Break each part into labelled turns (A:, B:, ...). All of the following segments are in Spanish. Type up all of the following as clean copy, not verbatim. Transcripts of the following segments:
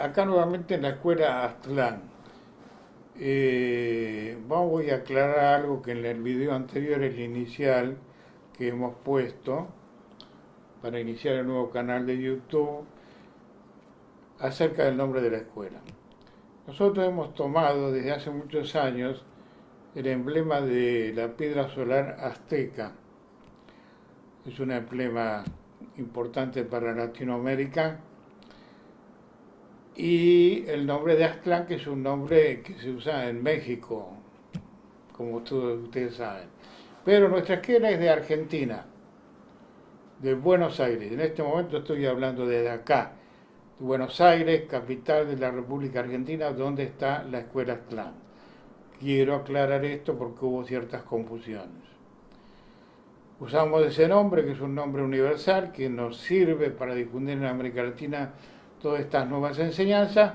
A: acá nuevamente en la escuela Aztlán. Voy a aclarar algo que en el video anterior, el inicial que hemos puesto para iniciar el nuevo canal de YouTube, acerca del nombre de la escuela. Nosotros hemos tomado desde hace muchos años el emblema de la piedra solar azteca. Es un emblema importante para Latinoamérica. Y el nombre de Aztlán, que es un nombre que se usa en México, como todos ustedes saben. Pero nuestra escuela es de Argentina, de Buenos Aires. En este momento estoy hablando desde acá, de Buenos Aires, capital de la República Argentina, donde está la escuela Aztlán. Quiero aclarar esto porque hubo ciertas confusiones. Usamos ese nombre, que es un nombre universal, que nos sirve para difundir en América Latina todas estas nuevas enseñanzas,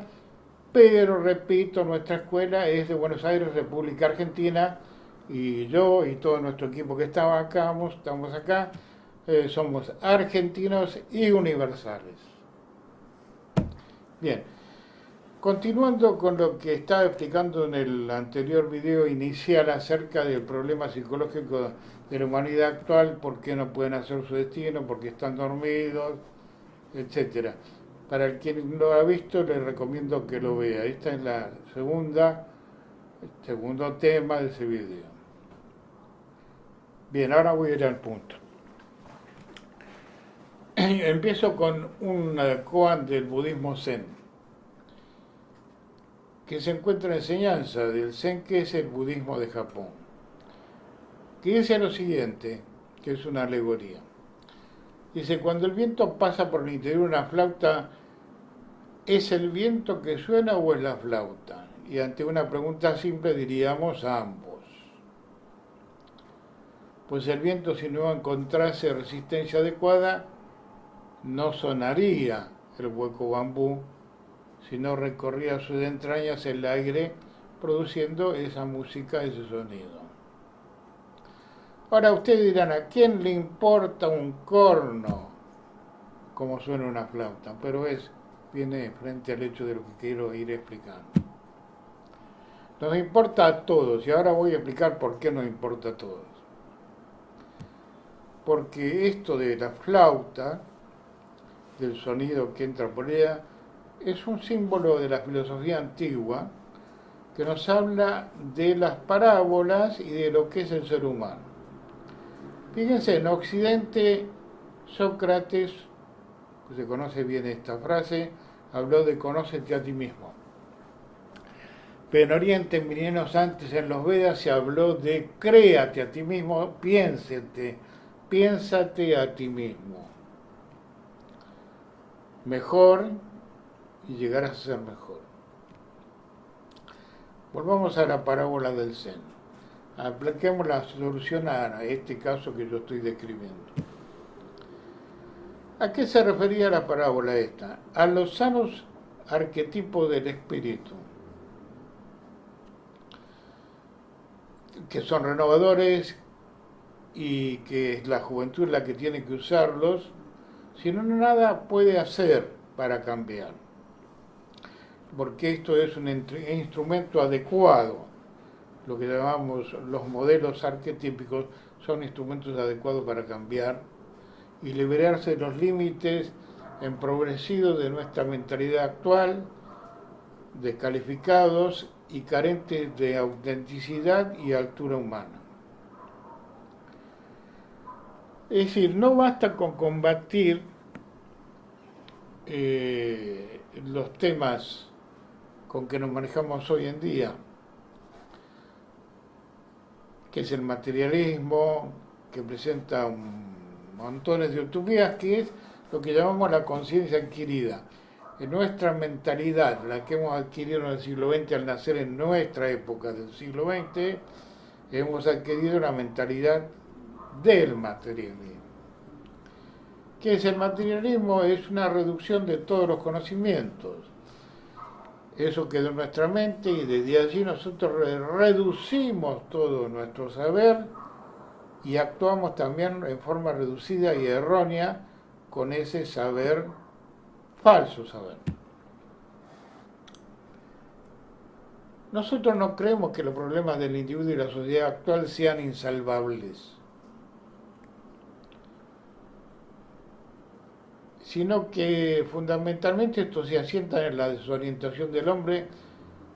A: pero repito, nuestra escuela es de Buenos Aires, República Argentina, y yo y todo nuestro equipo que estamos acá, somos argentinos y universales. Bien, continuando con lo que estaba explicando en el anterior video inicial acerca del problema psicológico de la humanidad actual, por qué no pueden hacer su destino, por qué están dormidos, etcétera. Para el quien lo ha visto, les recomiendo que lo vea. Esta es el segundo tema de ese video. Bien, ahora voy a ir al punto. Empiezo con un koan del budismo Zen, que se encuentra en enseñanza del Zen, que es el budismo de Japón, que dice lo siguiente, que es una alegoría. Dice, cuando el viento pasa por el interior de una flauta, ¿es el viento que suena o es la flauta? Y ante una pregunta simple diríamos ambos. Pues el viento, si no encontrase resistencia adecuada, no sonaría el hueco bambú, sino recorría sus entrañas el aire, produciendo esa música, ese sonido. Ahora ustedes dirán, ¿a quién le importa un corno como suena una flauta? Pero viene frente al hecho de lo que quiero ir explicando. Nos importa a todos, y ahora voy a explicar por qué nos importa a todos. Porque esto de la flauta, del sonido que entra por ella, es un símbolo de la filosofía antigua que nos habla de las parábolas y de lo que es el ser humano. Fíjense, en Occidente, Sócrates, que se conoce bien esta frase, habló de conócete a ti mismo. Pero en Oriente, milenios antes, en los Vedas, se habló de créate a ti mismo, piénsate a ti mismo. Mejor y llegarás a ser mejor. Volvamos a la parábola del Zen. Apliquemos la solución a este caso que yo estoy describiendo. ¿A qué se refería la parábola esta? A los sanos arquetipos del espíritu, que son renovadores y que es la juventud la que tiene que usarlos, si no, nada puede hacer para cambiar, porque esto es un instrumento adecuado. Lo que llamamos los modelos arquetípicos son instrumentos adecuados para cambiar y liberarse de los límites empobrecidos de nuestra mentalidad actual, descalificados y carentes de autenticidad y altura humana. Es decir, no basta con combatir los temas con que nos manejamos hoy en día, que es el materialismo, que presenta montones de utopías, que es lo que llamamos la conciencia adquirida. En nuestra mentalidad, la que hemos adquirido en el siglo XX al nacer en nuestra época del siglo XX, hemos adquirido la mentalidad del materialismo. ¿Qué es el materialismo? Es una reducción de todos los conocimientos. Eso quedó en nuestra mente y desde allí nosotros reducimos todo nuestro saber y actuamos también en forma reducida y errónea con ese saber, falso saber. Nosotros no creemos que los problemas del individuo y la sociedad actual sean insalvables, sino que fundamentalmente esto se asienta en la desorientación del hombre,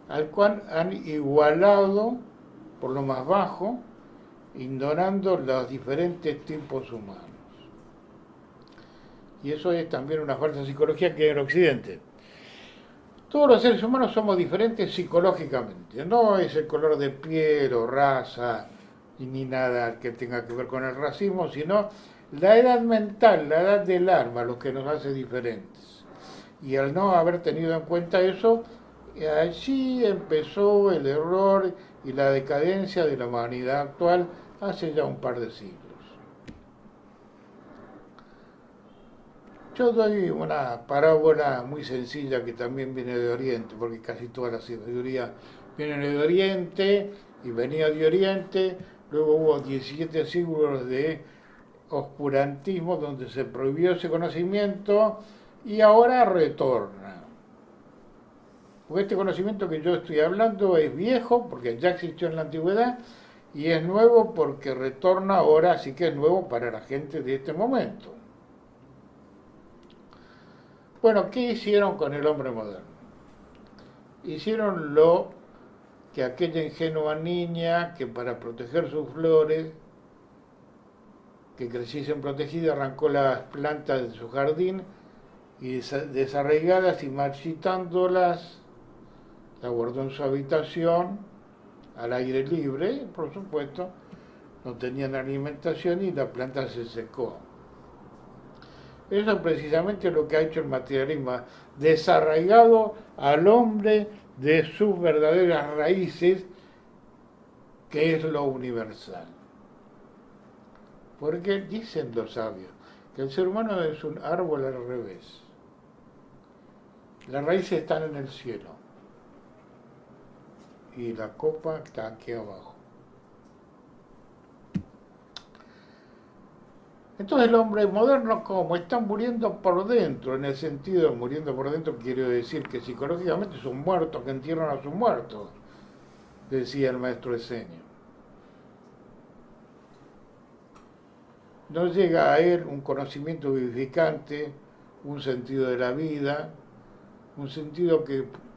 A: al cual han igualado por lo más bajo, ignorando los diferentes tipos humanos. Y eso es también una falsa psicología que hay en Occidente. Todos los seres humanos somos diferentes psicológicamente. No es el color de piel o raza, y ni nada que tenga que ver con el racismo, sino la edad mental, la edad del alma, lo que nos hace diferentes. Y al no haber tenido en cuenta eso, allí empezó el error y la decadencia de la humanidad actual hace ya un par de siglos. Yo doy una parábola muy sencilla que también viene de Oriente, porque casi toda la sabiduría viene de Oriente y venía de Oriente. Luego hubo 17 siglos de oscurantismo donde se prohibió ese conocimiento y ahora retorna. Porque este conocimiento que yo estoy hablando es viejo porque ya existió en la antigüedad y es nuevo porque retorna ahora, así que es nuevo para la gente de este momento. Bueno, ¿qué hicieron con el hombre moderno? Hicieron lo que aquella ingenua niña que para proteger sus flores, que creciesen protegidas, arrancó las plantas de su jardín y desarraigadas y marchitándolas, la guardó en su habitación, al aire libre, por supuesto, no tenían alimentación y la planta se secó. Eso es precisamente lo que ha hecho el materialismo, desarraigado al hombre de sus verdaderas raíces, que es lo universal. Porque dicen los sabios que el ser humano es un árbol al revés. Las raíces están en el cielo y la copa está aquí abajo. Entonces el hombre moderno, como está muriendo por dentro, en el sentido de muriendo por dentro, quiero decir que psicológicamente son muertos que entierran a sus muertos, decía el maestro Esenio. No llega a él un conocimiento vivificante, un sentido de la vida, un sentido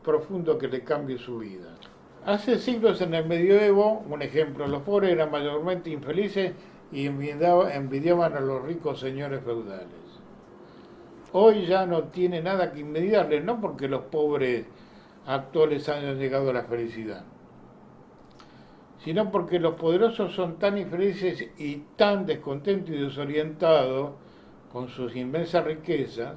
A: profundo que le cambie su vida. Hace siglos en el medioevo, un ejemplo, los pobres eran mayormente infelices y envidiaban a los ricos señores feudales. Hoy ya no tiene nada que envidiarles, no porque los pobres actuales hayan llegado a la felicidad, sino porque los poderosos son tan infelices y tan descontentos y desorientados con sus inmensas riquezas,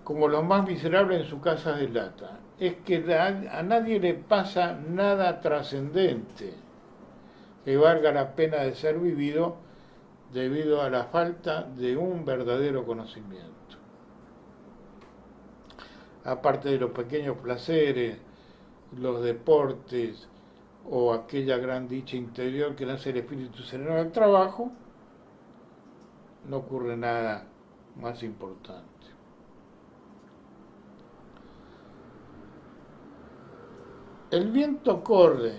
A: como los más miserables en su casa de lata. Es que a nadie le pasa nada trascendente que valga la pena de ser vivido debido a la falta de un verdadero conocimiento. Aparte de los pequeños placeres, los deportes o aquella gran dicha interior que nace el espíritu sereno del trabajo, no ocurre nada más importante. El viento corre,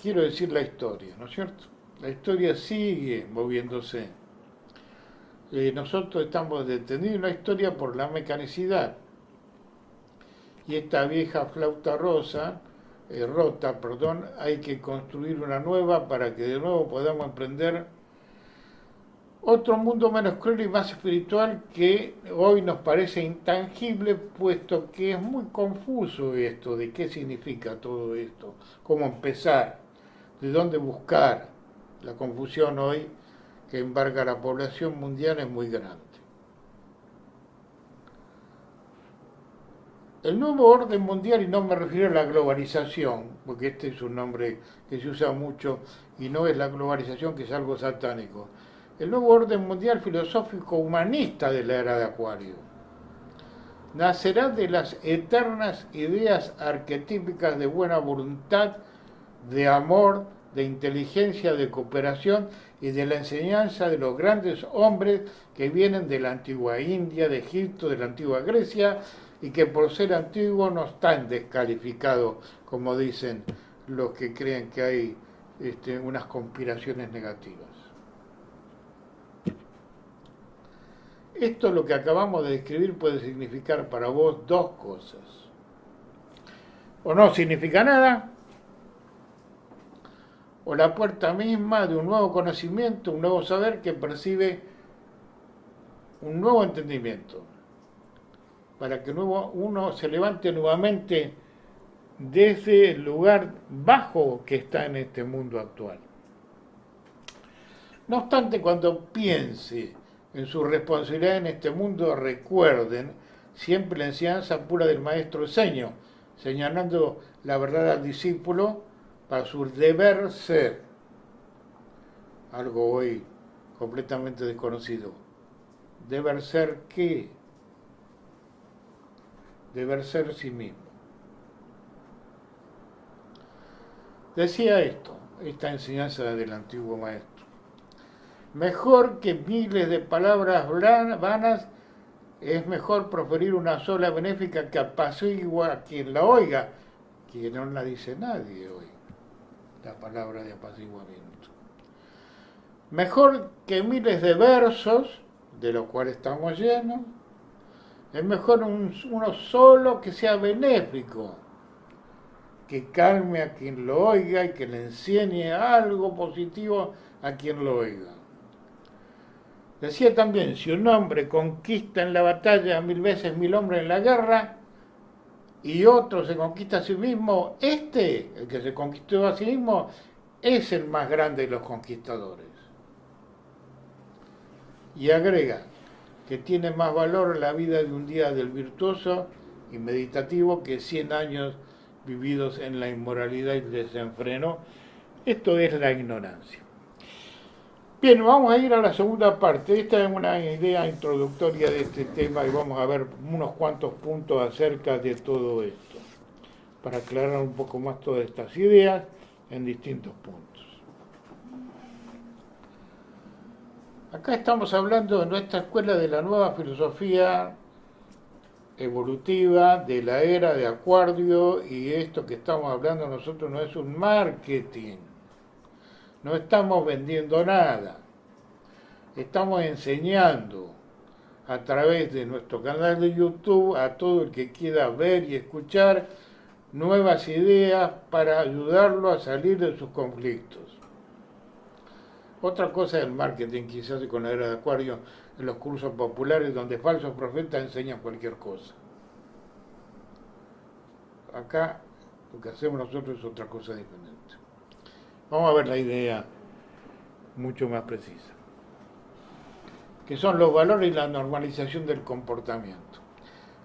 A: quiero decir la historia, ¿no es cierto? La historia sigue moviéndose. Nosotros estamos detenidos en la historia por la mecanicidad. Y esta vieja flauta rota, hay que construir una nueva para que de nuevo podamos emprender otro mundo menos cruel y más espiritual que hoy nos parece intangible, puesto que es muy confuso esto de qué significa todo esto, cómo empezar, de dónde buscar. La confusión hoy que embarga a la población mundial es muy grande. El nuevo orden mundial, y no me refiero a la globalización, porque este es un nombre que se usa mucho y no es la globalización, que es algo satánico. El nuevo orden mundial filosófico humanista de la era de Acuario nacerá de las eternas ideas arquetípicas de buena voluntad, de amor, de inteligencia, de cooperación y de la enseñanza de los grandes hombres que vienen de la antigua India, de Egipto, de la antigua Grecia, y que por ser antiguo no están descalificados, como dicen los que creen que hay unas conspiraciones negativas. Esto, lo que acabamos de describir, puede significar para vos dos cosas. O no significa nada, o la puerta misma de un nuevo conocimiento, un nuevo saber que percibe un nuevo entendimiento, para que uno se levante nuevamente de ese lugar bajo que está en este mundo actual. No obstante, cuando piense en su responsabilidad en este mundo, recuerden siempre la enseñanza pura del maestro Seño, señalando la verdad al discípulo para su deber ser, algo hoy completamente desconocido. ¿Deber ser qué? Deber ser sí mismo. Decía esta enseñanza del antiguo maestro. Mejor que miles de palabras vanas, es mejor proferir una sola benéfica que apacigua a quien la oiga, que no la dice nadie hoy, la palabra de apaciguamiento. Mejor que miles de versos, de los cuales estamos llenos, es mejor uno solo que sea benéfico, que calme a quien lo oiga y que le enseñe algo positivo a quien lo oiga. Decía también, si un hombre conquista en la batalla 1000 veces 1000 hombres en la guerra, y otro se conquista a sí mismo, el que se conquistó a sí mismo, es el más grande de los conquistadores. Y agrega que tiene más valor la vida de un día del virtuoso y meditativo que 100 años vividos en la inmoralidad y el desenfreno. Esto es la ignorancia. Bien, vamos a ir a la segunda parte. Esta es una idea introductoria de este tema y vamos a ver unos cuantos puntos acerca de todo esto, para aclarar un poco más todas estas ideas en distintos puntos. Acá estamos hablando de nuestra escuela de la nueva filosofía evolutiva de la era de Acuario, y esto que estamos hablando nosotros no es un marketing, no estamos vendiendo nada, estamos enseñando a través de nuestro canal de YouTube a todo el que quiera ver y escuchar nuevas ideas para ayudarlo a salir de sus conflictos. Otra cosa es el marketing que se hace con la era de Acuario en los cursos populares donde falsos profetas enseñan cualquier cosa. Acá lo que hacemos nosotros es otra cosa diferente. Vamos a ver la idea mucho más precisa, que son los valores y la normalización del comportamiento.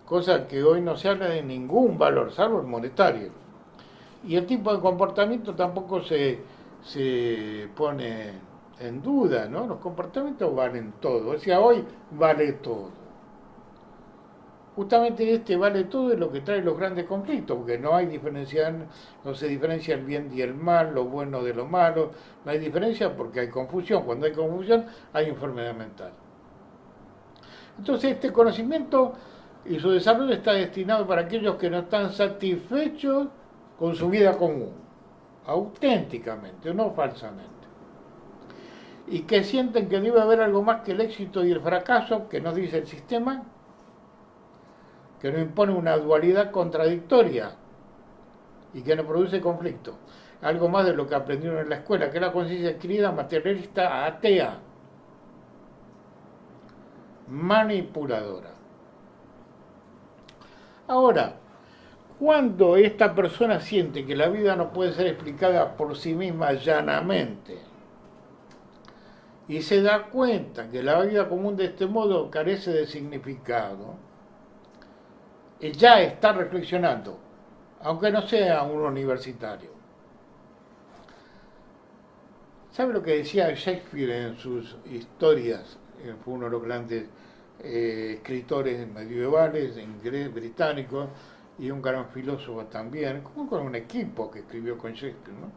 A: Cosa que hoy no se habla de ningún valor, salvo el monetario. Y el tipo de comportamiento tampoco se pone en duda, ¿no? Los comportamientos valen todo, o sea, hoy vale todo. Justamente este vale todo es lo que trae los grandes conflictos, porque no se diferencia el bien y el mal, lo bueno de lo malo, no hay diferencia porque hay confusión. Cuando hay confusión hay enfermedad mental. Entonces este conocimiento y su desarrollo está destinado para aquellos que no están satisfechos con su vida común, auténticamente, no falsamente, y que sienten que debe haber algo más que el éxito y el fracaso que nos dice el sistema, que nos impone una dualidad contradictoria y que nos produce conflicto. Algo más de lo que aprendieron en la escuela, que es la conciencia adquirida materialista atea, manipuladora. Ahora, cuando esta persona siente que la vida no puede ser explicada por sí misma llanamente y se da cuenta que la vida común de este modo carece de significado, ya está reflexionando, aunque no sea un universitario. ¿Sabe lo que decía Shakespeare en sus historias? Fue uno de los grandes escritores medievales, británicos, y un gran filósofo también, como con un equipo que escribió con Shakespeare, ¿no?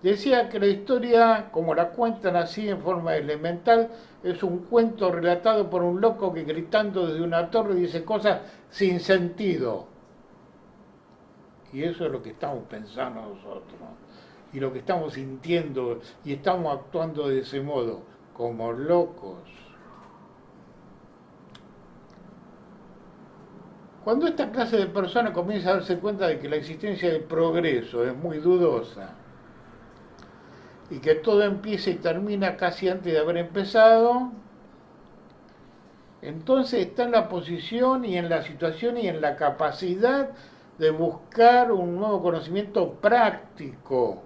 A: Decía que la historia, como la cuentan así en forma elemental, es un cuento relatado por un loco que gritando desde una torre dice cosas sin sentido. Y eso es lo que estamos pensando nosotros, y lo que estamos sintiendo, y estamos actuando de ese modo, como locos. Cuando esta clase de personas comienza a darse cuenta de que la existencia del progreso es muy dudosa, y que todo empieza y termina casi antes de haber empezado, entonces está en la posición y en la situación y en la capacidad de buscar un nuevo conocimiento práctico,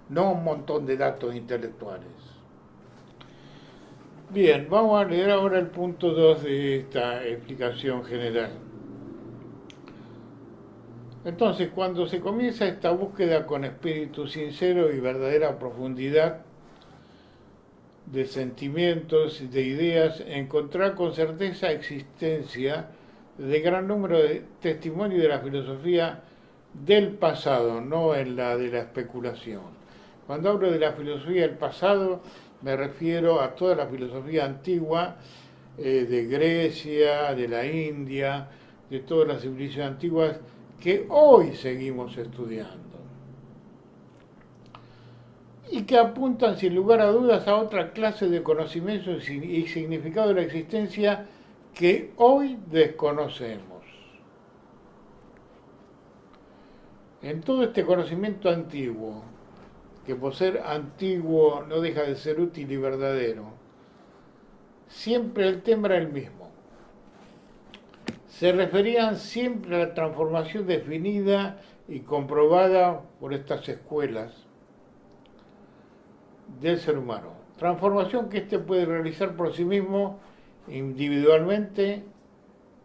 A: no un montón de datos intelectuales. Bien, vamos a leer ahora el punto 2 de esta explicación general. Entonces, cuando se comienza esta búsqueda con espíritu sincero y verdadera profundidad de sentimientos y de ideas, encontrar con certeza existencia de gran número de testimonios de la filosofía del pasado, no en la de la especulación. Cuando hablo de la filosofía del pasado, me refiero a toda la filosofía antigua de Grecia, de la India, de todas las civilizaciones antiguas que hoy seguimos estudiando y que apuntan sin lugar a dudas a otra clase de conocimiento y significado de la existencia que hoy desconocemos. En todo este conocimiento antiguo, que por ser antiguo no deja de ser útil y verdadero, siempre el tema era el mismo. Se referían siempre a la transformación definida y comprobada por estas escuelas del ser humano. Transformación que éste puede realizar por sí mismo individualmente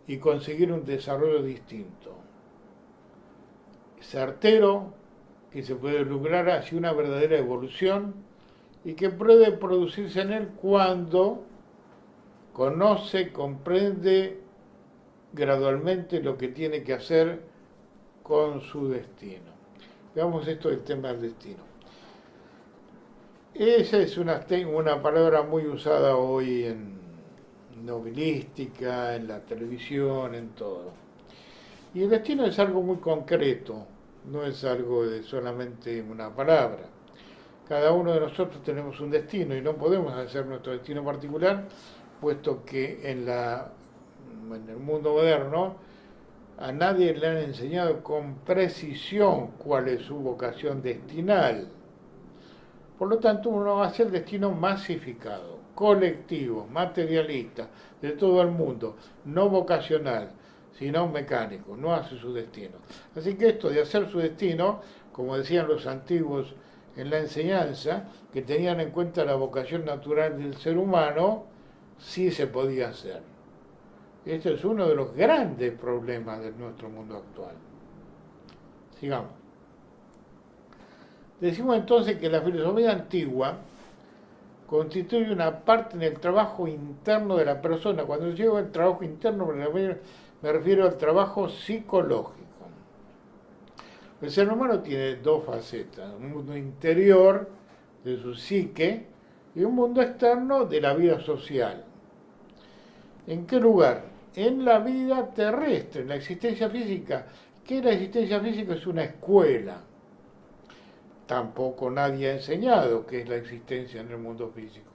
A: y conseguir un desarrollo distinto. Certero, que se puede lograr hacia una verdadera evolución y que puede producirse en él cuando conoce, comprende gradualmente lo que tiene que hacer con su destino. Veamos esto del tema del destino. Esa es una palabra muy usada hoy en novelística, en la televisión, en todo. Y el destino es algo muy concreto, no es algo de solamente una palabra. Cada uno de nosotros tenemos un destino y no podemos hacer nuestro destino particular, puesto que en el mundo moderno a nadie le han enseñado con precisión cuál es su vocación destinal. Por lo tanto, uno hace el destino masificado, colectivo, materialista, de todo el mundo, no vocacional, sino mecánico, no hace su destino. Así que esto de hacer su destino, como decían los antiguos en la enseñanza, que tenían en cuenta la vocación natural del ser humano, sí se podía hacer. Este es uno de los grandes problemas de nuestro mundo actual. Sigamos. Decimos entonces que la filosofía antigua constituye una parte en el trabajo interno de la persona. Cuando digo el trabajo interno me refiero al trabajo psicológico. El ser humano tiene dos facetas, un mundo interior de su psique y un mundo externo de la vida social. ¿En qué lugar? En la vida terrestre, en la existencia física. ¿Qué es la existencia física? Es una escuela. Tampoco nadie ha enseñado qué es la existencia en el mundo físico.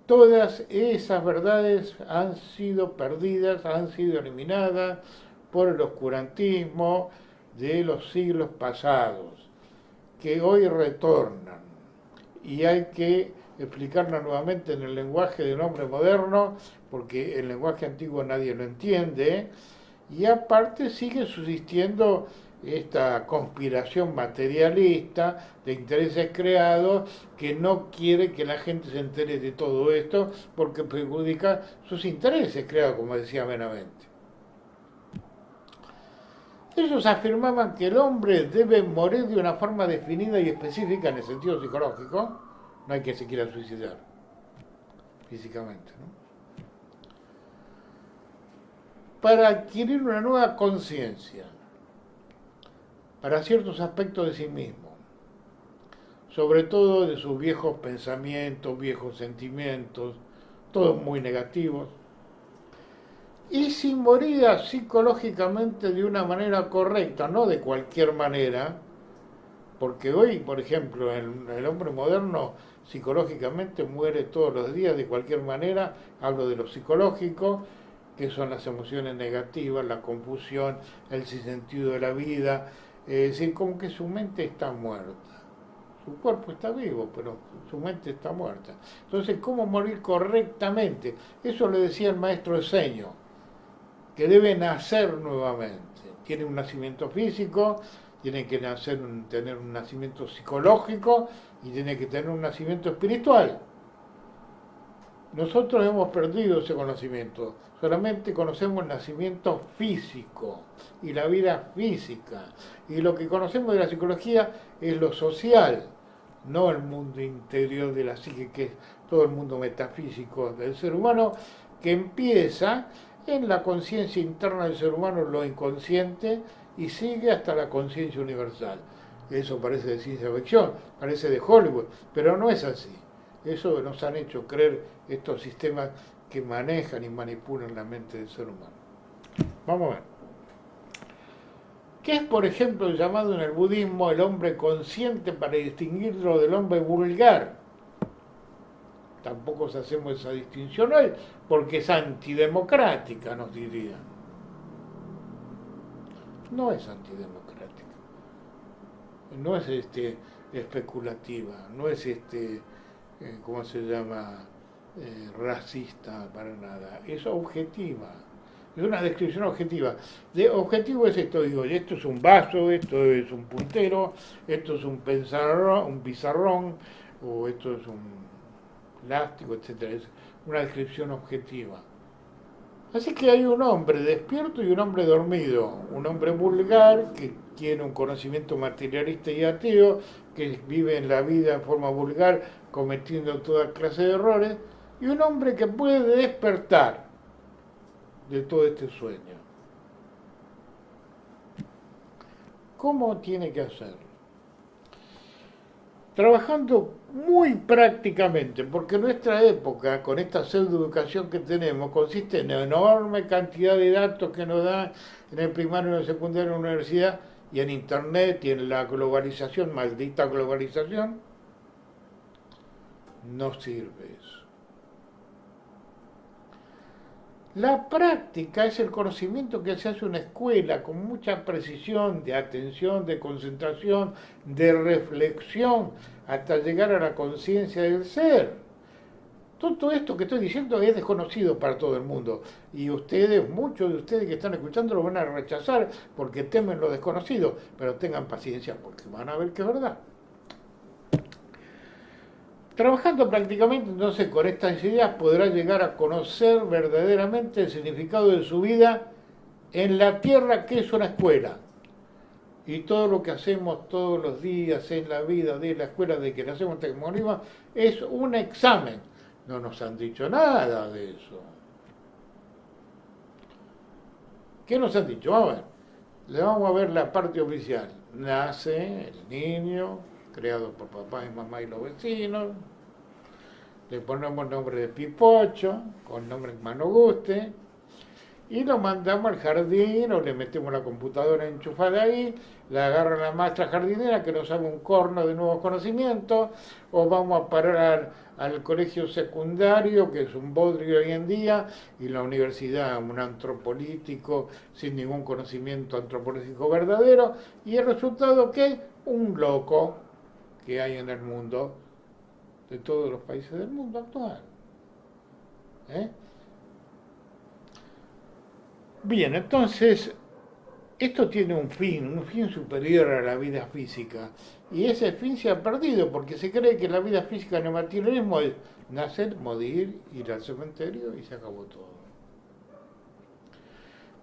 A: Todas esas verdades han sido perdidas, han sido eliminadas por el oscurantismo de los siglos pasados, que hoy retornan. Y hay que explicarla nuevamente en el lenguaje del hombre moderno, porque el lenguaje antiguo nadie lo entiende, y aparte sigue subsistiendo esta conspiración materialista de intereses creados que no quiere que la gente se entere de todo esto porque perjudica sus intereses creados, como decía Benavente. Ellos afirmaban que el hombre debe morir de una forma definida y específica en el sentido psicológico. No hay que se quiera suicidar físicamente, ¿no? Para adquirir una nueva conciencia, para ciertos aspectos de sí mismo, sobre todo de sus viejos pensamientos, viejos sentimientos, todos muy negativos, y si moría psicológicamente de una manera correcta, no de cualquier manera, porque hoy, por ejemplo, el hombre moderno psicológicamente muere todos los días de cualquier manera, hablo de lo psicológico, que son las emociones negativas, la confusión, el sinsentido de la vida, es decir, como que su mente está muerta. Su cuerpo está vivo, pero su mente está muerta. Entonces, ¿cómo morir correctamente? Eso le decía el maestro Eseño, que debe nacer nuevamente. Tiene un nacimiento físico, tiene que tener un nacimiento psicológico y tiene que tener un nacimiento espiritual. Nosotros hemos perdido ese conocimiento, solamente conocemos el nacimiento físico y la vida física. Y lo que conocemos de la psicología es lo social, no el mundo interior de la psique, que es todo el mundo metafísico del ser humano, que empieza en la conciencia interna del ser humano, lo inconsciente, y sigue hasta la conciencia universal. Eso parece de ciencia ficción, parece de Hollywood, pero no es así. Eso nos han hecho creer estos sistemas que manejan y manipulan la mente del ser humano. Vamos a ver. ¿Qué es, por ejemplo, llamado en el budismo el hombre consciente para distinguirlo del hombre vulgar? Tampoco hacemos esa distinción hoy, porque es antidemocrática, nos dirían. No es antidemocrática. No es especulativa, no es ¿cómo se llama? Racista para nada. Es objetiva. Es una descripción objetiva. Objetivo es esto, digo, esto es un vaso, esto es un puntero, esto es un pizarrón, o esto es un plástico, etcétera. Es una descripción objetiva. Así que hay un hombre despierto y un hombre dormido, un hombre vulgar que tiene un conocimiento materialista y ateo, que vive en la vida en forma vulgar, cometiendo toda clase de errores, y un hombre que puede despertar de todo este sueño. ¿Cómo tiene que hacerlo? Trabajando muy prácticamente, porque nuestra época, con esta pseudoeducación que tenemos, consiste en enorme cantidad de datos que nos dan en el primario, en el secundario, en la universidad, y en internet, y en la globalización, maldita globalización. No sirve eso. La práctica es el conocimiento que se hace en una escuela con mucha precisión, de atención, de concentración, de reflexión, hasta llegar a la conciencia del ser. Todo esto que estoy diciendo es desconocido para todo el mundo. Y ustedes, muchos de ustedes que están escuchando, lo van a rechazar porque temen lo desconocido. Pero tengan paciencia porque van a ver que es verdad. Trabajando prácticamente entonces con estas ideas podrá llegar a conocer verdaderamente el significado de su vida en la tierra, que es una escuela. Y todo lo que hacemos todos los días en la vida de la escuela, de que nacemos hasta que morimos, es un examen. No nos han dicho nada de eso. ¿Qué nos han dicho? Vamos a ver. Le vamos a ver la parte oficial. Nace el niño, creado por papá y mamá y los vecinos. Le ponemos nombre de Pipocho, con nombre que más nos guste, y lo mandamos al jardín, o le metemos la computadora enchufada ahí, la agarra la maestra jardinera que nos haga un corno de nuevos conocimientos, o vamos a parar al colegio secundario, que es un bodrio hoy en día, y la universidad un antropolítico sin ningún conocimiento antropológico verdadero, y el resultado que un loco que hay en el mundo, de todos los países del mundo actual. Bien, entonces, esto tiene un fin superior a la vida física, y ese fin se ha perdido porque se cree que la vida física en el materialismo es nacer, morir, ir al cementerio y se acabó todo.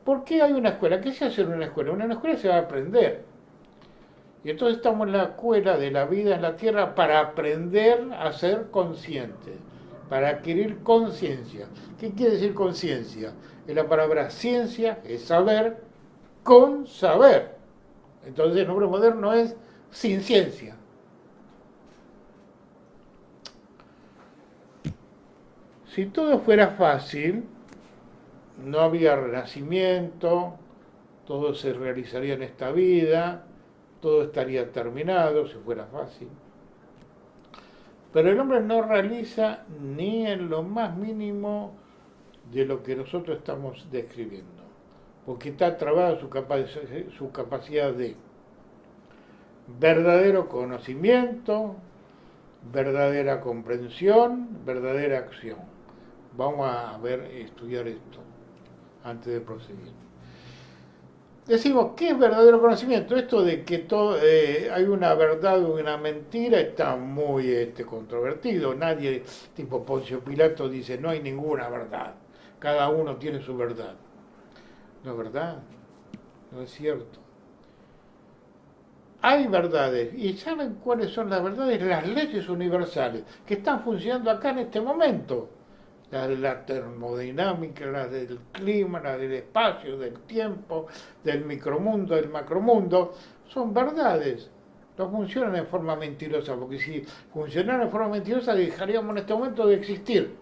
A: ¿Por qué hay una escuela? ¿Qué se hace en una escuela? En una escuela se va a aprender. Y entonces estamos en la escuela de la vida en la tierra para aprender a ser conscientes, para adquirir conciencia. ¿Qué quiere decir conciencia? Es la palabra ciencia, es saber con saber. Entonces el nombre moderno es sin ciencia. Si todo fuera fácil, no había renacimiento, todo se realizaría en esta vida, todo estaría terminado si fuera fácil. Pero el hombre no realiza ni en lo más mínimo de lo que nosotros estamos describiendo, porque está trabada su capacidad de verdadero conocimiento, verdadera comprensión, verdadera acción. Vamos a estudiar esto antes de proseguir. Decimos, ¿qué es verdadero conocimiento? Esto de que todo, hay una verdad o una mentira está muy controvertido. Nadie, tipo Poncio Pilato, dice no hay ninguna verdad. Cada uno tiene su verdad. No es verdad, no es cierto. Hay verdades, y ¿saben cuáles son las verdades? Las leyes universales que están funcionando acá en este momento. La de la termodinámica, la del clima, la del espacio, del tiempo, del micromundo, del macromundo, son verdades. No funcionan en forma mentirosa, porque si funcionaran en forma mentirosa dejaríamos en este momento de existir.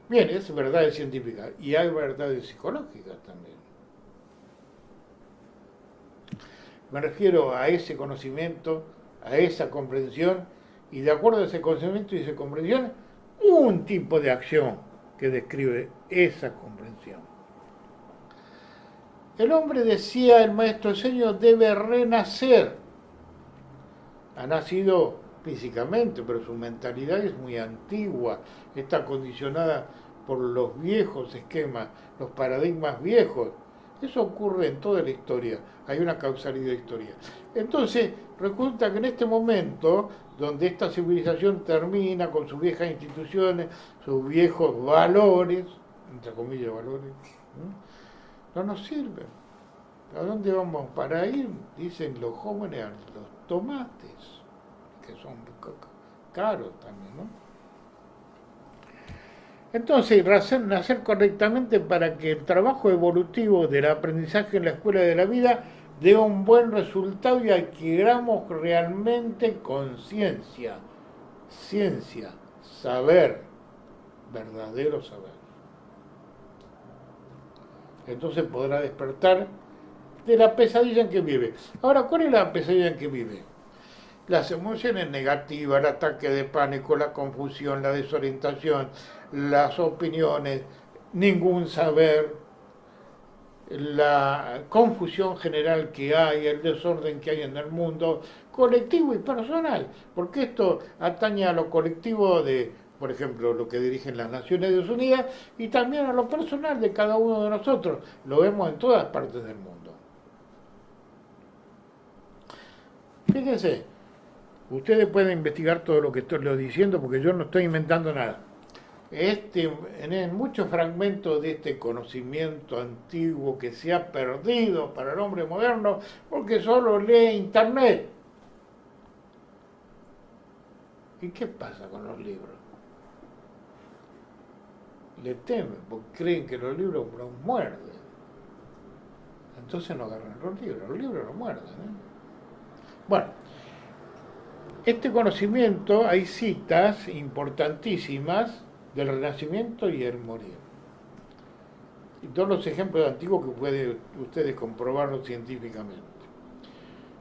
A: Bien, es verdades científicas, y hay verdades psicológicas también. Me refiero a ese conocimiento, a esa comprensión, y de acuerdo a ese conocimiento y esa comprensión, un tipo de acción que describe esa comprensión. El hombre, decía el maestro Seño, debe renacer. Ha nacido físicamente, pero su mentalidad es muy antigua, está condicionada por los viejos esquemas, los paradigmas viejos. Eso ocurre en toda la historia, hay una causalidad histórica. Entonces, resulta que en este momento, donde esta civilización termina con sus viejas instituciones, sus viejos valores, entre comillas valores, no nos sirven. ¿A dónde vamos para ir? Dicen los jóvenes, a los tomates, que son caros también, ¿no? Entonces, nacer correctamente para que el trabajo evolutivo del aprendizaje en la escuela de la vida dé un buen resultado y adquiramos realmente conciencia, ciencia, saber, verdadero saber. Entonces podrá despertar de la pesadilla en que vive. Ahora, ¿cuál es la pesadilla en que vive? Las emociones negativas, el ataque de pánico, la confusión, la desorientación, las opiniones, ningún saber, la confusión general que hay, el desorden que hay en el mundo, colectivo y personal, porque esto atañe a lo colectivo de, por ejemplo, lo que dirigen las Naciones Unidas y también a lo personal de cada uno de nosotros. Lo vemos en todas partes del mundo. Fíjense, ustedes pueden investigar todo lo que estoy diciendo porque yo no estoy inventando nada. En muchos fragmentos de este conocimiento antiguo que se ha perdido para el hombre moderno porque solo lee internet. ¿Y qué pasa con los libros? Le temen porque creen que los libros los muerden. Entonces no agarran los libros los muerden, Bueno, este conocimiento, hay citas importantísimas del Renacimiento y el morir. Y todos los ejemplos antiguos que pueden ustedes comprobarlo científicamente.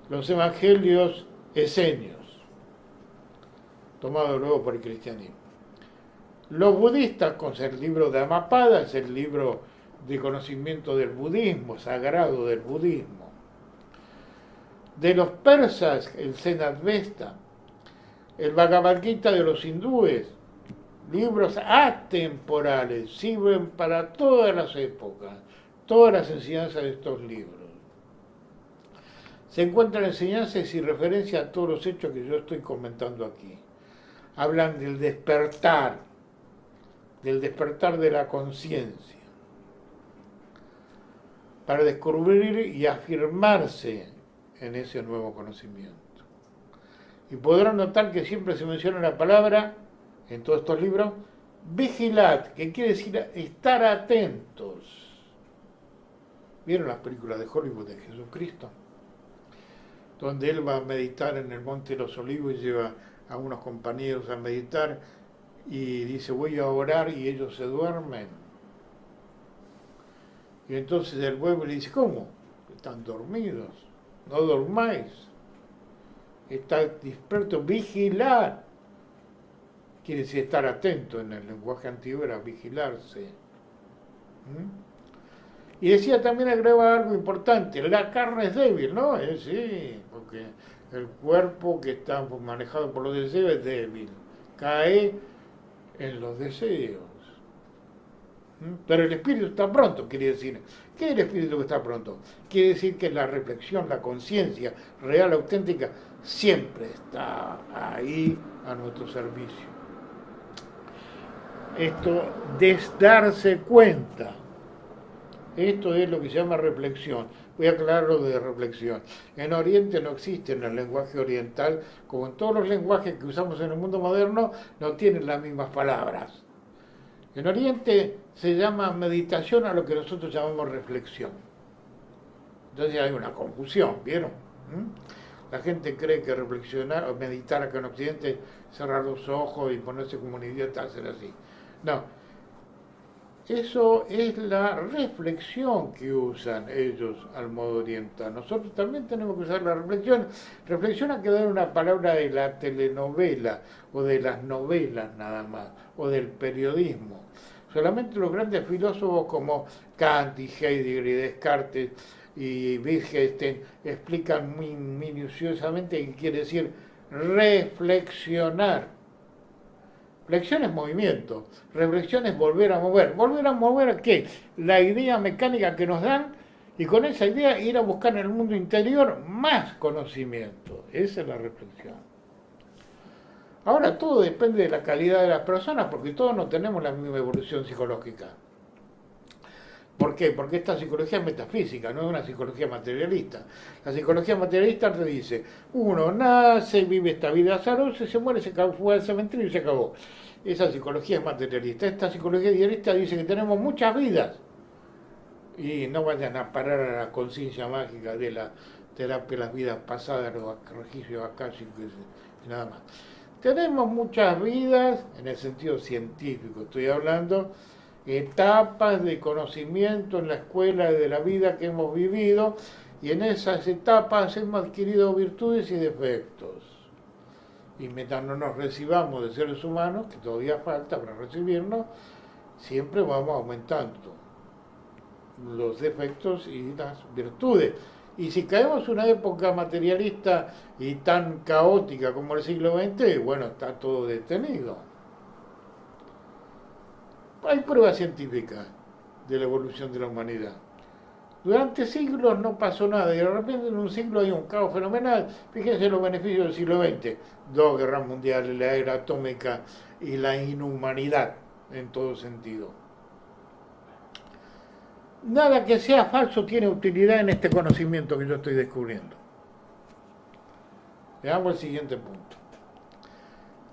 A: Los evangelios esenios, tomados luego por el cristianismo. Los budistas, con el libro de Dhammapada, es el libro de conocimiento del budismo, sagrado del budismo. De los persas, el Zen-Advaita, el Bhagavad Gita de los hindúes, libros atemporales, sirven para todas las épocas, todas las enseñanzas de estos libros. Se encuentran enseñanzas y referencias a todos los hechos que yo estoy comentando aquí. Hablan del despertar de la conciencia, para descubrir y afirmarse en ese nuevo conocimiento. Y podrán notar que siempre se menciona la palabra, en todos estos libros, vigilad, que quiere decir estar atentos. ¿Vieron las películas de Hollywood de Jesucristo? Donde él va a meditar en el Monte de los Olivos y lleva a unos compañeros a meditar, y dice voy a orar y ellos se duermen. Y entonces el pueblo le dice, ¿cómo? Están dormidos, no dormáis, está disperso, vigilar. Quiere decir estar atento, en el lenguaje antiguo era vigilarse. Y decía también, agregaba algo importante, la carne es débil, ¿no? Sí, porque el cuerpo que está manejado por los deseos es débil, cae en los deseos. Pero el espíritu está pronto, quiere decir. ¿Qué es el espíritu que está pronto? Quiere decir que la reflexión, la conciencia real, auténtica, siempre está ahí a nuestro servicio. Esto, darse cuenta. Esto es lo que se llama reflexión. Voy a aclarar lo de reflexión. En Oriente no existe, en el lenguaje oriental, como en todos los lenguajes que usamos en el mundo moderno, no tienen las mismas palabras. En Oriente se llama meditación a lo que nosotros llamamos reflexión. Entonces hay una confusión, ¿vieron? La gente cree que reflexionar o meditar acá en Occidente es cerrar los ojos y ponerse como un idiota, hacer así. No, eso es la reflexión que usan ellos al modo oriental. Nosotros también tenemos que usar la reflexión. Reflexión ha quedado una palabra de la telenovela o de las novelas nada más, o del periodismo. Solamente los grandes filósofos como Kant y Heidegger y Descartes y Wittgenstein explican muy minuciosamente qué quiere decir reflexionar. Flexión es movimiento, reflexión es volver a mover. ¿Volver a mover a qué? La idea mecánica que nos dan y con esa idea ir a buscar en el mundo interior más conocimiento. Esa es la reflexión. Ahora todo depende de la calidad de las personas porque todos no tenemos la misma evolución psicológica. ¿Por qué? Porque esta psicología es metafísica, no es una psicología materialista. La psicología materialista te dice, uno nace, vive esta vida azarosa, se muere, se fue al cementerio y se acabó. Esa psicología es materialista. Esta psicología idealista dice que tenemos muchas vidas. Y no vayan a parar a la conciencia mágica de la terapia de las vidas pasadas, los registros akáshicos y nada más. Tenemos muchas vidas, en el sentido científico estoy hablando, etapas de conocimiento en la escuela de la vida que hemos vivido y en esas etapas hemos adquirido virtudes y defectos. Y mientras no nos recibamos de seres humanos, que todavía falta para recibirnos, siempre vamos aumentando los defectos y las virtudes. Y si caemos en una época materialista y tan caótica como el siglo XX, bueno, está todo detenido. Hay pruebas científicas de la evolución de la humanidad. Durante siglos no pasó nada y de repente en un siglo hay un caos fenomenal. Fíjense los beneficios del siglo XX. 2 guerras mundiales, la era atómica y la inhumanidad en todo sentido. Nada que sea falso tiene utilidad en este conocimiento que yo estoy descubriendo. Veamos el siguiente punto.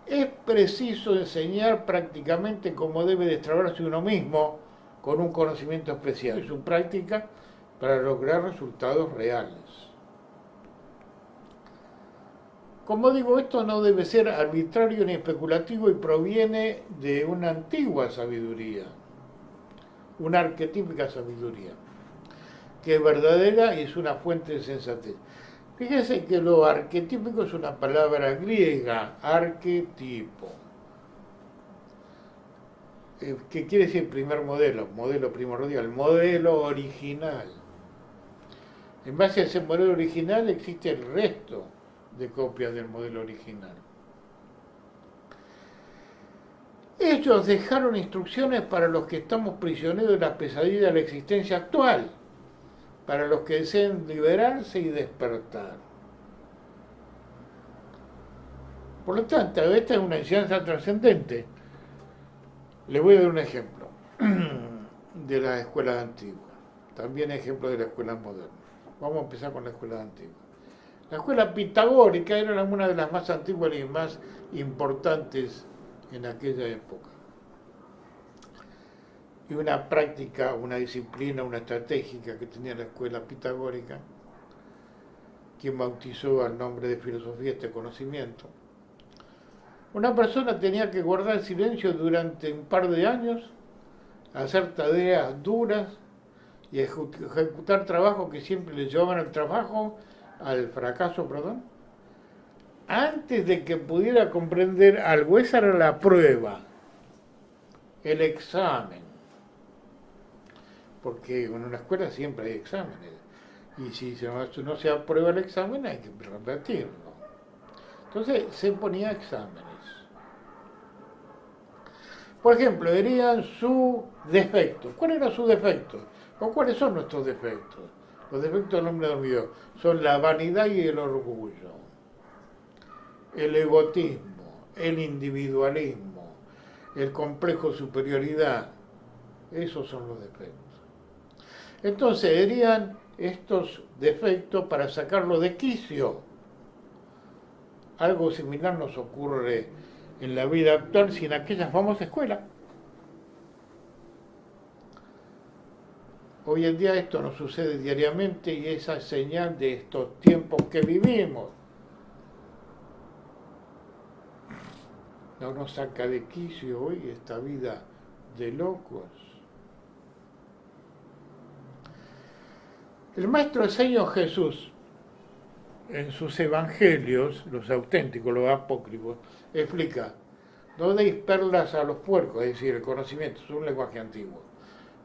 A: Es preciso enseñar prácticamente cómo debe destrabarse uno mismo con un conocimiento especial y su práctica para lograr resultados reales. Como digo, esto no debe ser arbitrario ni especulativo y proviene de una antigua sabiduría, una arquetípica sabiduría, que es verdadera y es una fuente de sensatez. Fíjense que lo arquetípico es una palabra griega, arquetipo, que quiere decir primer modelo, modelo primordial, modelo original. En base a ese modelo original existe el resto de copias del modelo original. Ellos dejaron instrucciones para los que estamos prisioneros de las pesadillas de la existencia actual, para los que deseen liberarse y despertar. Por lo tanto, esta es una enseñanza trascendente. Le voy a dar un ejemplo de las escuelas antiguas, también ejemplo de las escuelas modernas. Vamos a empezar con la escuela antigua. La escuela pitagórica era una de las más antiguas y más importantes en aquella época. Y una práctica, una disciplina, una estratégica que tenía la escuela pitagórica, quien bautizó al nombre de filosofía este conocimiento, Una persona tenía que guardar silencio durante un par de años, hacer tareas duras y ejecutar trabajos que siempre le llevaban al fracaso, perdón, antes de que pudiera comprender algo. Esa era la prueba, el examen. Porque en la escuela siempre hay exámenes. Y si no se aprueba el examen hay que repetirlo. Entonces se ponía exámenes. Por ejemplo, verían su defecto. ¿Cuál era su defecto? ¿O cuáles son nuestros defectos? Los defectos del hombre dormido son la vanidad y el orgullo, el egotismo, el individualismo, el complejo de superioridad. Esos son los defectos. Entonces verían estos defectos para sacarlos de quicio. Algo similar nos ocurre en la vida actual sin aquella famosa escuela. Hoy en día esto nos sucede diariamente y esa es señal de estos tiempos que vivimos. No nos saca de quicio hoy esta vida de locos. El Maestro del Señor Jesús, en sus evangelios, los auténticos, los apócrifos, explica: no deis perlas a los puercos, es decir, el conocimiento, es un lenguaje antiguo,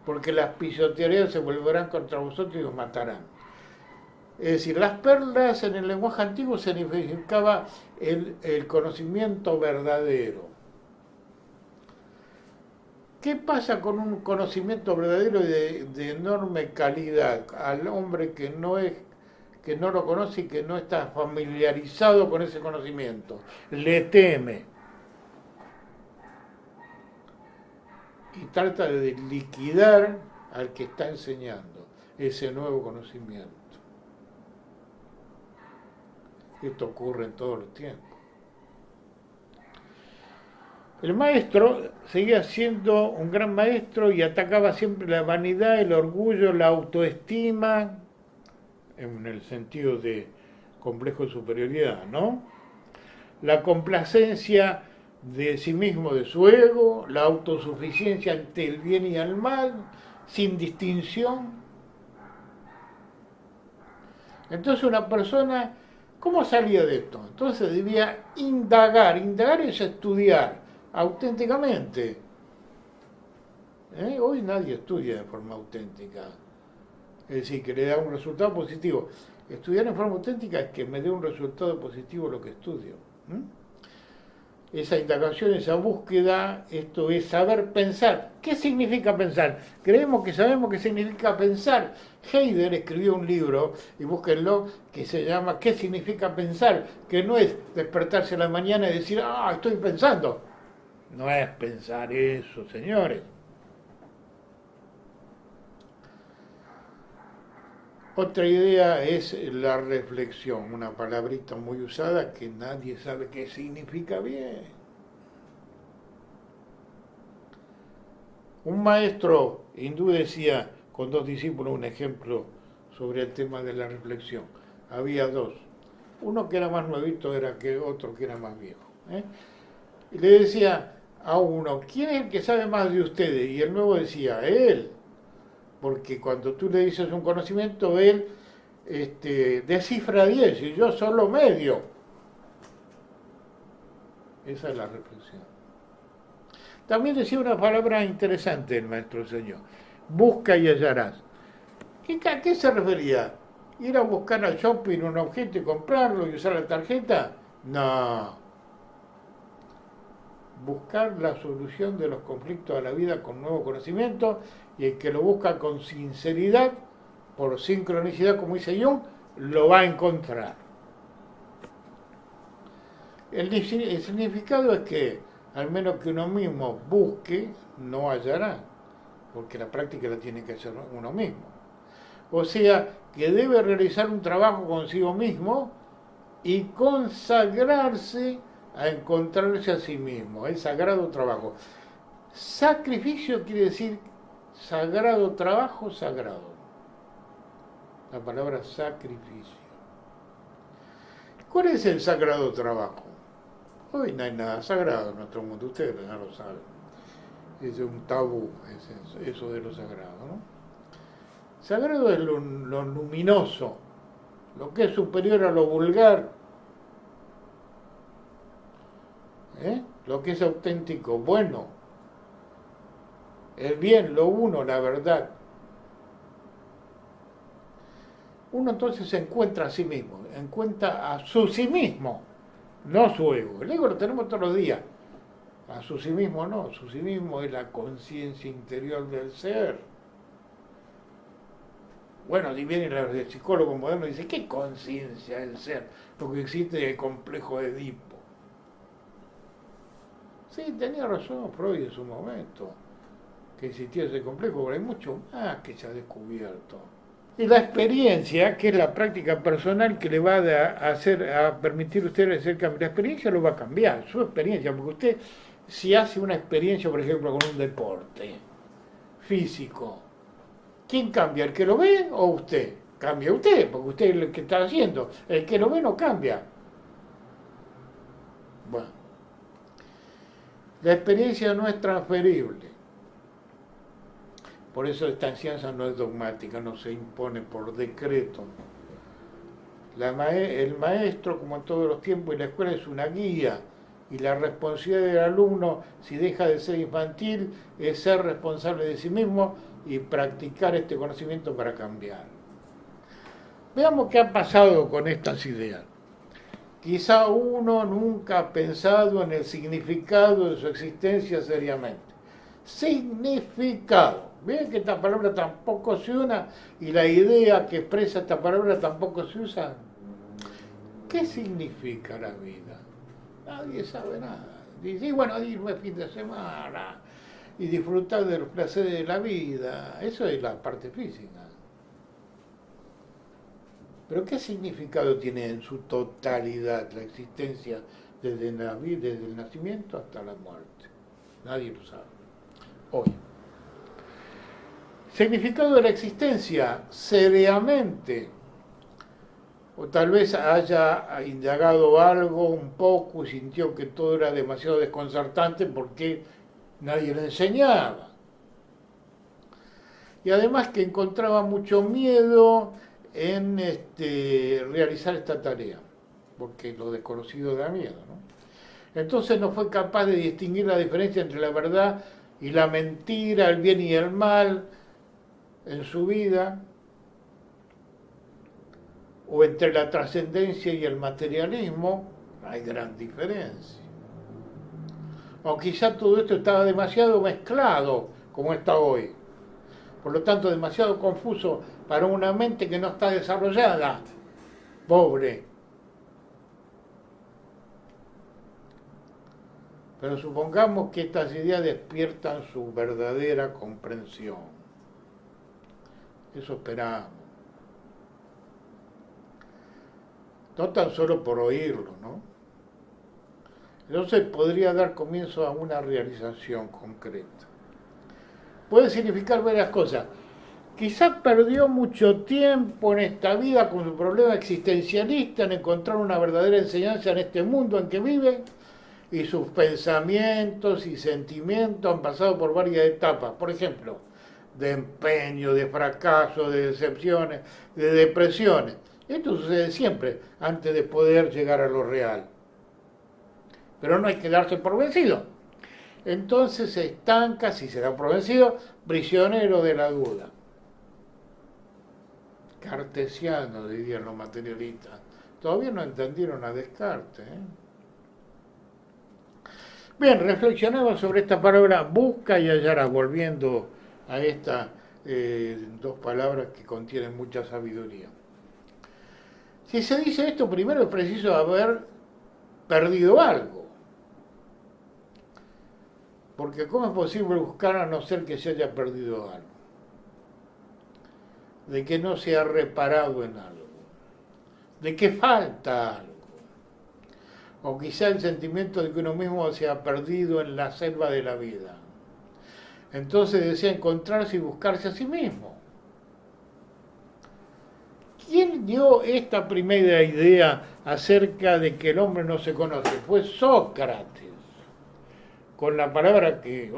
A: porque las pisotearías se volverán contra vosotros y os matarán. Es decir, las perlas en el lenguaje antiguo significaba el conocimiento verdadero. ¿Qué pasa con un conocimiento verdadero y de enorme calidad al hombre que no lo conoce y que no está familiarizado con ese conocimiento? Le teme y trata de liquidar al que está enseñando ese nuevo conocimiento. Esto ocurre en todos los tiempos. El maestro seguía siendo un gran maestro y atacaba siempre la vanidad, el orgullo, la autoestima, en el sentido de complejo de superioridad, ¿no? La complacencia de sí mismo, de su ego, la autosuficiencia ante el bien y el mal, sin distinción. Entonces una persona, ¿cómo salía de esto? Entonces debía indagar es estudiar auténticamente. Hoy nadie estudia de forma auténtica, es decir, que le da un resultado positivo. Estudiar en forma auténtica es que me dé un resultado positivo lo que estudio. Esa indagación, esa búsqueda, esto es saber pensar. ¿Qué significa pensar? Creemos que sabemos qué significa pensar. Heidegger escribió un libro, y búsquenlo, que se llama ¿Qué significa pensar? Que no es despertarse a la mañana y decir, estoy pensando. No es pensar eso, señores. Otra idea es la reflexión, una palabrita muy usada que nadie sabe qué significa bien. Un maestro hindú decía con dos discípulos un ejemplo sobre el tema de la reflexión. Había dos. Uno que era más nuevito era que otro que era más viejo. Y le decía a uno, ¿quién es el que sabe más de ustedes? Y el nuevo decía, él. Porque cuando tú le dices un conocimiento, él descifra 10 y yo solo medio. Esa es la reflexión. También decía una palabra interesante el Maestro del Señor: busca y hallarás. ¿A qué se refería? ¿Ir a buscar al shopping un objeto y comprarlo y usar la tarjeta? No. Buscar la solución de los conflictos de la vida con nuevo conocimiento, y el que lo busca con sinceridad, por sincronicidad, como dice Jung, lo va a encontrar. El significado es que, al menos que uno mismo busque, no hallará, porque la práctica la tiene que hacer uno mismo. O sea, que debe realizar un trabajo consigo mismo y consagrarse a encontrarse a sí mismo, el sagrado trabajo. Sacrificio quiere decir sagrado trabajo, sagrado. La palabra sacrificio. ¿Cuál es el sagrado trabajo? Hoy no hay nada sagrado en nuestro mundo, ustedes ya lo saben. Es un tabú eso de lo sagrado, ¿no? Sagrado es lo luminoso, lo que es superior a lo vulgar, lo que es auténtico, bueno, el bien, lo uno, la verdad. Uno entonces se encuentra a sí mismo, encuentra a su sí mismo, no su ego. El ego lo tenemos todos los días. A su sí mismo no, su sí mismo es la conciencia interior del ser. Bueno, y viene el psicólogo moderno y dice, ¿qué conciencia del ser? Lo que existe es el complejo de Edipo. Sí, tenía razón Freud en su momento, que existía ese complejo, pero hay mucho más que se ha descubierto. Y la experiencia, que es la práctica personal que le va a permitir a usted hacer cambio, la experiencia lo va a cambiar, su experiencia, porque usted, si hace una experiencia, por ejemplo, con un deporte físico, ¿quién cambia? ¿El que lo ve o usted? Cambia usted, porque usted es el que está haciendo. El que lo ve no cambia. Bueno, la experiencia no es transferible. Por eso esta enseñanza no es dogmática, no se impone por decreto. El maestro, como en todos los tiempos, y la escuela es una guía. Y la responsabilidad del alumno, si deja de ser infantil, es ser responsable de sí mismo y practicar este conocimiento para cambiar. Veamos qué ha pasado con estas ideas. Quizá uno nunca ha pensado en el significado de su existencia seriamente. Significado. Ven que esta palabra tampoco se usa y la idea que expresa esta palabra tampoco se usa. ¿Qué significa la vida? Nadie sabe nada. Dice, bueno, irme fin de semana y disfrutar de los placeres de la vida. Eso es la parte física. Pero ¿qué significado tiene en su totalidad la existencia desde la vida, desde el nacimiento hasta la muerte? Nadie lo sabe. Hoy. Significado de la existencia, seriamente. O tal vez haya indagado algo un poco y sintió que todo era demasiado desconcertante porque nadie le enseñaba. Y además que encontraba mucho miedo en realizar esta tarea, porque lo desconocido da miedo, ¿no? Entonces no fue capaz de distinguir la diferencia entre la verdad y la mentira, el bien y el mal en su vida, o entre la trascendencia y el materialismo. Hay gran diferencia. O quizá todo esto estaba demasiado mezclado, como está hoy. Por lo tanto, demasiado confuso para una mente que no está desarrollada. Pobre. Pero supongamos que estas ideas despiertan su verdadera comprensión. Eso esperamos. No tan solo por oírlo, ¿no? Entonces podría dar comienzo a una realización concreta. Puede significar varias cosas. Quizás perdió mucho tiempo en esta vida con su problema existencialista en encontrar una verdadera enseñanza en este mundo en que vive, y sus pensamientos y sentimientos han pasado por varias etapas. Por ejemplo, de empeño, de fracaso, de decepciones, de depresiones. Esto sucede siempre antes de poder llegar a lo real. Pero no hay que darse por vencido. Entonces se estanca, si se da por vencido, prisionero de la duda. Cartesiano, dirían los materialistas. Todavía no entendieron a Descartes. Bien, reflexionaba sobre esta palabra busca y hallarás, volviendo a estas dos palabras que contienen mucha sabiduría. Si se dice esto, primero es preciso haber perdido algo. Porque ¿cómo es posible buscar a no ser que se haya perdido algo? De que no se ha reparado en algo. De que falta algo. O quizá el sentimiento de que uno mismo se ha perdido en la selva de la vida. Entonces desea encontrarse y buscarse a sí mismo. ¿Quién dio esta primera idea acerca de que el hombre no se conoce. Fue Sócrates, con la palabra que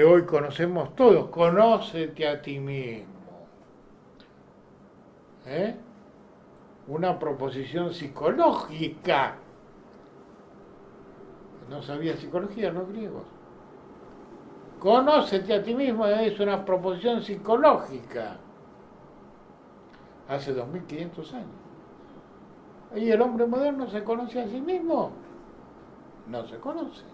A: hoy conocemos todos, conócete a ti mismo. ¿Eh? Una proposición psicológica. No sabían psicología los griegos. Conócete a ti mismo es una proposición psicológica. Hace 2500 años. ¿Y el hombre moderno se conoce a sí mismo? No se conoce.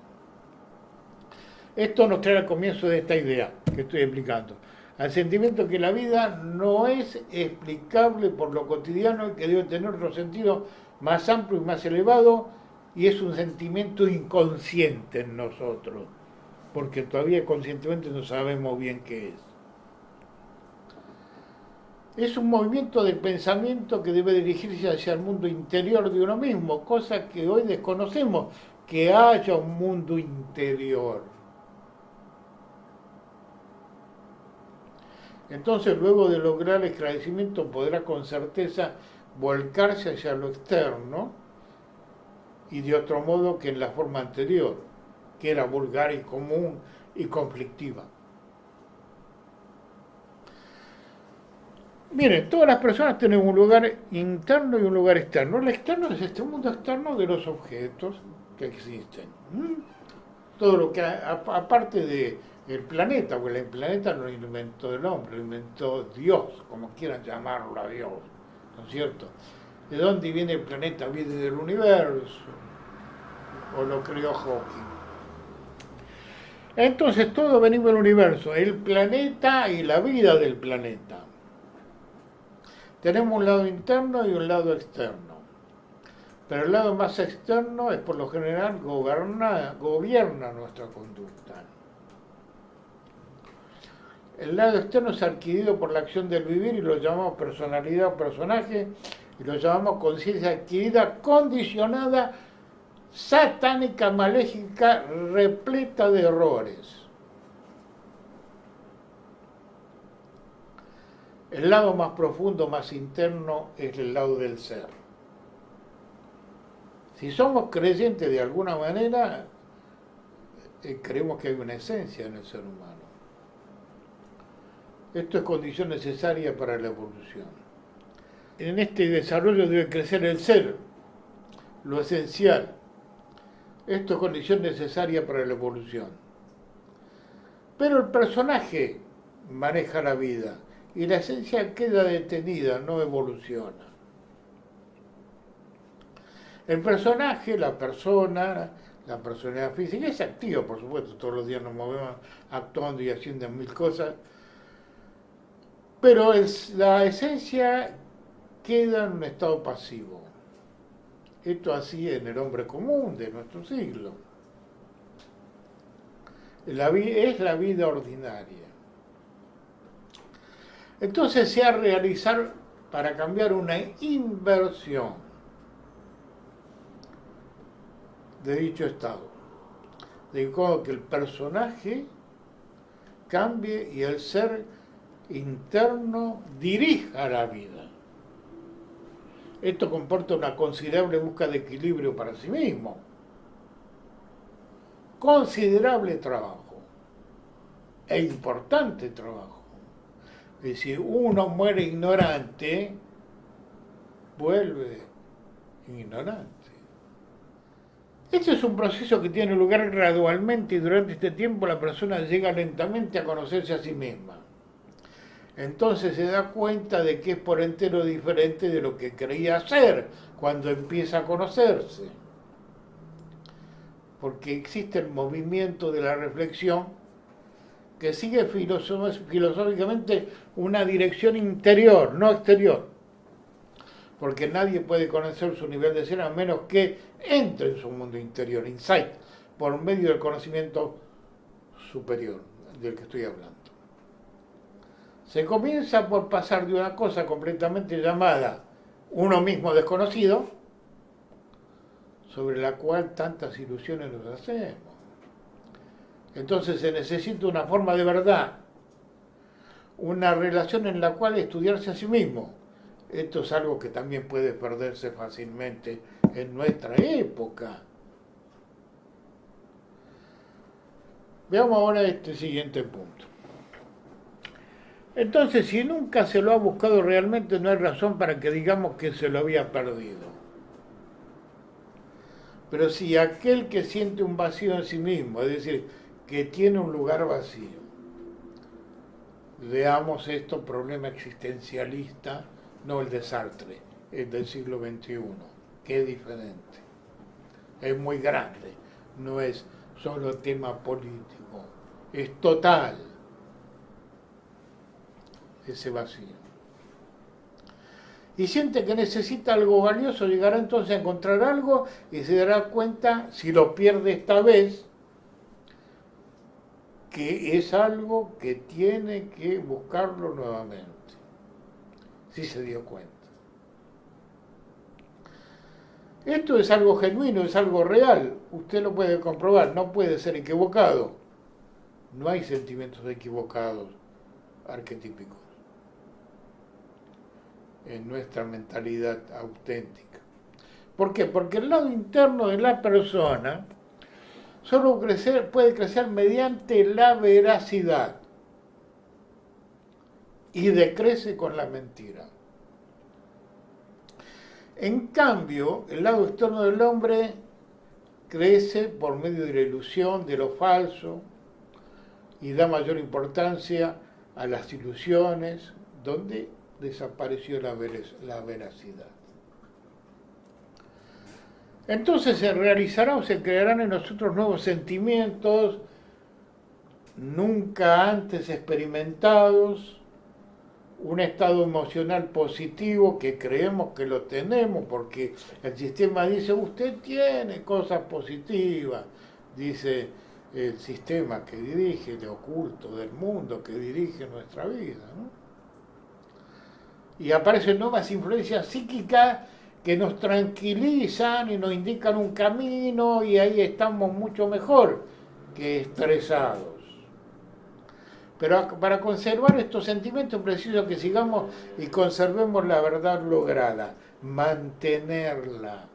A: Esto nos trae al comienzo de esta idea que estoy explicando. Al sentimiento que la vida no es explicable por lo cotidiano y que debe tener otro sentido más amplio y más elevado, y es un sentimiento inconsciente en nosotros, porque todavía conscientemente no sabemos bien qué es. Es un movimiento del pensamiento que debe dirigirse hacia el mundo interior de uno mismo, cosa que hoy desconocemos, que haya un mundo interior. Entonces, luego de lograr el esclarecimiento, podrá con certeza volcarse hacia lo externo, y de otro modo que en la forma anterior, que era vulgar y común y conflictiva. Miren, todas las personas tienen un lugar interno y un lugar externo. El externo es este mundo externo de los objetos que existen. Todo lo que, aparte del planeta, porque el planeta no lo inventó el hombre, lo inventó Dios, como quieran llamarlo a Dios, ¿no es cierto? ¿De dónde viene el planeta? Viene del universo, o lo creó Hawking. Entonces todo venimos del universo, el planeta y la vida del planeta. Tenemos un lado interno y un lado externo. Pero el lado más externo es por lo general gobierna nuestra conducta. El lado externo es adquirido por la acción del vivir y lo llamamos personalidad o personaje, y lo llamamos conciencia adquirida, condicionada, satánica, maléfica, repleta de errores. El lado más profundo, más interno, es el lado del ser. Si somos creyentes de alguna manera, creemos que hay una esencia en el ser humano. Esto es condición necesaria para la evolución. En este desarrollo debe crecer el ser, lo esencial. Esto es condición necesaria para la evolución. Pero el personaje maneja la vida y la esencia queda detenida, no evoluciona. El personaje, la personalidad física es activa, por supuesto, todos los días nos movemos actuando y haciendo mil cosas, pero la esencia queda en un estado pasivo. Esto así en el hombre común de nuestro siglo. Es la vida ordinaria. Entonces se ha de realizar para cambiar una inversión de dicho estado, de que el personaje cambie y el ser interno dirija la vida. Esto comporta una considerable búsqueda de equilibrio para sí mismo, considerable trabajo e importante trabajo. Es decir, uno muere ignorante, vuelve ignorante. Este es un proceso que tiene lugar gradualmente y durante este tiempo la persona llega lentamente a conocerse a sí misma. Entonces se da cuenta de que es por entero diferente de lo que creía ser cuando empieza a conocerse. Porque existe el movimiento de la reflexión que sigue filosóficamente una dirección interior, no exterior. Porque nadie puede conocer su nivel de ser a menos que entre en su mundo interior, insight, por medio del conocimiento superior del que estoy hablando. Se comienza por pasar de una cosa completamente llamada uno mismo desconocido, sobre la cual tantas ilusiones nos hacemos. Entonces se necesita una forma de verdad, una relación en la cual estudiarse a sí mismo, Esto es algo que también puede perderse fácilmente en nuestra época. Veamos ahora este siguiente punto. Entonces, si nunca se lo ha buscado realmente, no hay razón para que digamos que se lo había perdido. Pero si aquel que siente un vacío en sí mismo, es decir, que tiene un lugar vacío, veamos esto, problema existencialista, no el de Sartre, el del siglo XXI, que es diferente, es muy grande, no es solo tema político, es total ese vacío. Y siente que necesita algo valioso, llegará entonces a encontrar algo y se dará cuenta, si lo pierde esta vez, que es algo que tiene que buscarlo nuevamente, si se dio cuenta. Esto es algo genuino, es algo real, usted lo puede comprobar, no puede ser equivocado. No hay sentimientos equivocados arquetípicos en nuestra mentalidad auténtica. ¿Por qué? Porque el lado interno de la persona solo puede crecer mediante la veracidad y decrece con la mentira. En cambio, el lado externo del hombre crece por medio de la ilusión, de lo falso, y da mayor importancia a las ilusiones, donde desapareció la veracidad. Entonces se realizará o se crearán en nosotros nuevos sentimientos nunca antes experimentados, un estado emocional positivo que creemos que lo tenemos porque el sistema dice, usted tiene cosas positivas, dice el sistema que dirige, el oculto del mundo que dirige nuestra vida, ¿no? Y aparecen nuevas influencias psíquicas que nos tranquilizan y nos indican un camino y ahí estamos mucho mejor que estresados. Pero para conservar estos sentimientos es preciso que sigamos y conservemos la verdad lograda, mantenerla.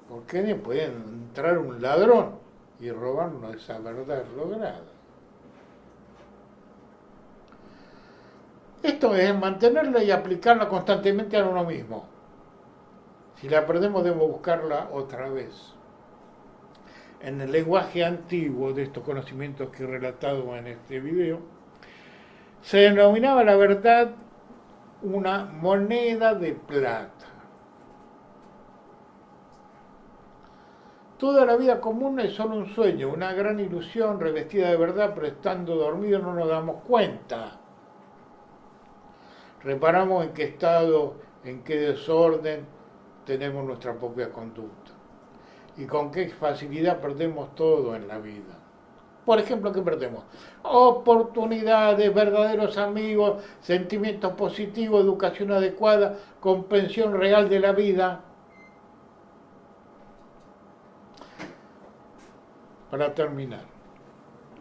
A: Porque puede entrar un ladrón y robarnos esa verdad lograda. Esto es mantenerla y aplicarla constantemente a uno mismo. Si la perdemos, debemos buscarla otra vez. En el lenguaje antiguo de estos conocimientos que he relatado en este video, se denominaba la verdad una moneda de plata. Toda la vida común es solo un sueño, una gran ilusión revestida de verdad, pero estando dormidos no nos damos cuenta. Reparamos en qué estado, en qué desorden tenemos nuestra propia conducta y con qué facilidad perdemos todo en la vida. Por ejemplo, ¿qué perdemos? Oportunidades, verdaderos amigos, sentimientos positivos, educación adecuada, comprensión real de la vida. Para terminar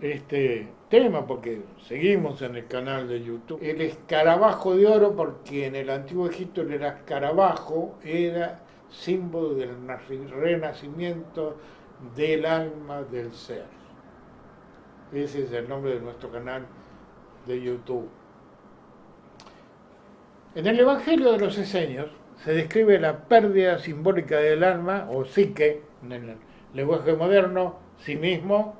A: este tema, porque seguimos en el canal de YouTube, el escarabajo de oro, porque en el antiguo Egipto el escarabajo era símbolo del renacimiento del alma del ser. Ese es el nombre de nuestro canal de YouTube. En el Evangelio de los Esenios se describe la pérdida simbólica del alma, o psique, en el lenguaje moderno, sí mismo,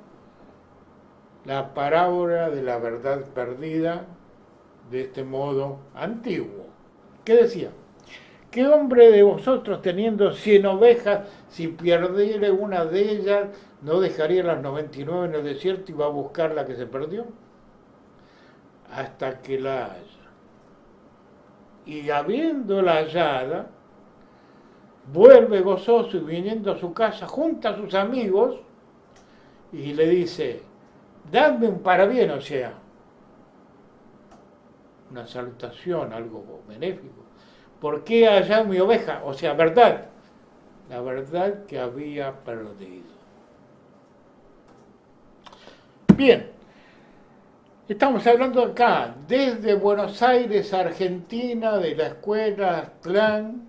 A: la parábola de la verdad perdida, de este modo antiguo. ¿Qué decía? ¿Qué hombre de vosotros teniendo 100 ovejas, si perdiere una de ellas, no dejaría las 99 en el desierto y va a buscar la que se perdió? Hasta que la haya. Y habiéndola hallada, vuelve gozoso y viniendo a su casa, junta a sus amigos y le dice, dadme un parabién, o sea, una salutación, algo benéfico. ¿Por qué hallado mi oveja? O sea, verdad, la verdad que había perdido. Bien, Estamos hablando acá, desde Buenos Aires, Argentina, de la escuela Aztlán,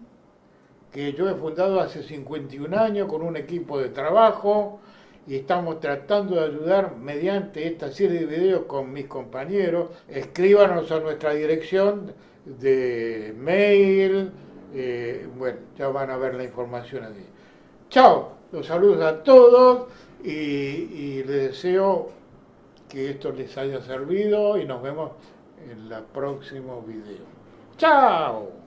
A: que yo he fundado hace 51 años con un equipo de trabajo y estamos tratando de ayudar mediante esta serie de videos con mis compañeros. Escríbanos a nuestra dirección de mail, bueno, ya van a ver la información allí. Chao, los saludos a todos y les deseo que esto les haya servido y nos vemos en el próximo video. ¡Chao!